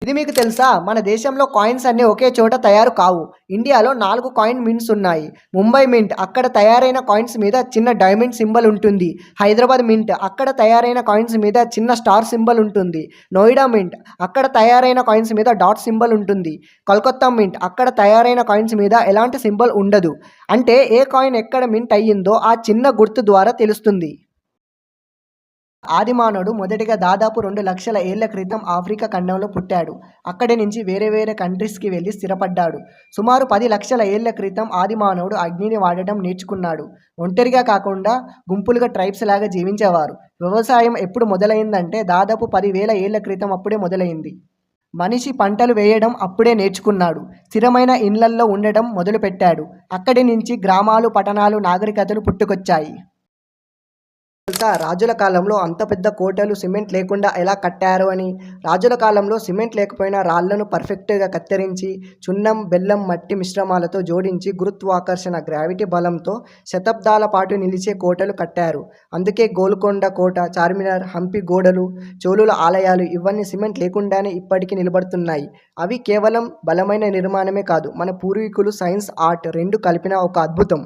ఇది మీకు తెలుసా? మన దేశంలో కాయిన్స్ అన్నీ ఒకే చోట తయారు కావు. ఇండియాలో 4 కాయిన్ మింట్స్ ఉన్నాయి. ముంబై మింట్ అక్కడ తయారైన కాయిన్స్ మీద చిన్న డైమండ్ సింబల్ ఉంటుంది. హైదరాబాద్ మింట్ అక్కడ తయారైన కాయిన్స్ మీద చిన్న స్టార్ సింబల్ ఉంటుంది. నోయిడా మింట్ అక్కడ తయారైన కాయిన్స్ మీద డాట్ సింబల్ ఉంటుంది. కోల్కతా మింట్ అక్కడ తయారైన కాయిన్స్ మీద ఎలాంటి సింబల్ ఉండదు. అంటే ఏ కాయిన్ ఎక్కడ మింట్ అయ్యిందో ఆ చిన్న గుర్తు ద్వారా తెలుస్తుంది. ఆదిమానవుడు మొదటిగా దాదాపు 2 లక్షల ఏళ్ల క్రితం ఆఫ్రికా ఖండంలో పుట్టాడు. అక్కడి నుంచి వేరే వేరే కంట్రీస్కి వెళ్ళి స్థిరపడ్డాడు. సుమారు 10 లక్షల ఏళ్ల క్రితం ఆదిమానవుడు అగ్నిని వాడటం నేర్చుకున్నాడు. ఒంటరిగా కాకుండా గుంపులుగా ట్రైబ్స్ లాగా జీవించేవారు. వ్యవసాయం ఎప్పుడు మొదలైందంటే దాదాపు 10,000 ఏళ్ల క్రితం అప్పుడే మొదలైంది. మనిషి పంటలు వేయడం అప్పుడే నేర్చుకున్నాడు. స్థిరమైన ఇళ్లల్లో ఉండటం మొదలుపెట్టాడు. అక్కడి నుంచి గ్రామాలు, పట్టణాలు, నాగరికతలు పుట్టుకొచ్చాయి. తెలుసా? రాజుల కాలంలో అంత పెద్ద కోటలు సిమెంట్ లేకుండా ఎలా కట్టారు అని. రాజుల కాలంలో సిమెంట్ లేకపోయినా రాళ్లను పర్ఫెక్ట్గా కత్తిరించి చున్నం, బెల్లం, మట్టి మిశ్రమాలతో జోడించి గురుత్వాకర్షణ గ్రావిటీ బలంతో శతాబ్దాల పాటు నిలిచే కోటలు కట్టారు. అందుకే గోల్కొండ కోట, చార్మినార్, హంపి గోడలు, చోళుల ఆలయాలు ఇవన్నీ సిమెంట్ లేకుండానే ఇప్పటికీ నిలబడుతున్నాయి. అవి కేవలం బలమైన నిర్మాణమే కాదు, మన పూర్వీకులు సైన్స్, ఆర్ట్ రెండు కలిపిన ఒక అద్భుతం.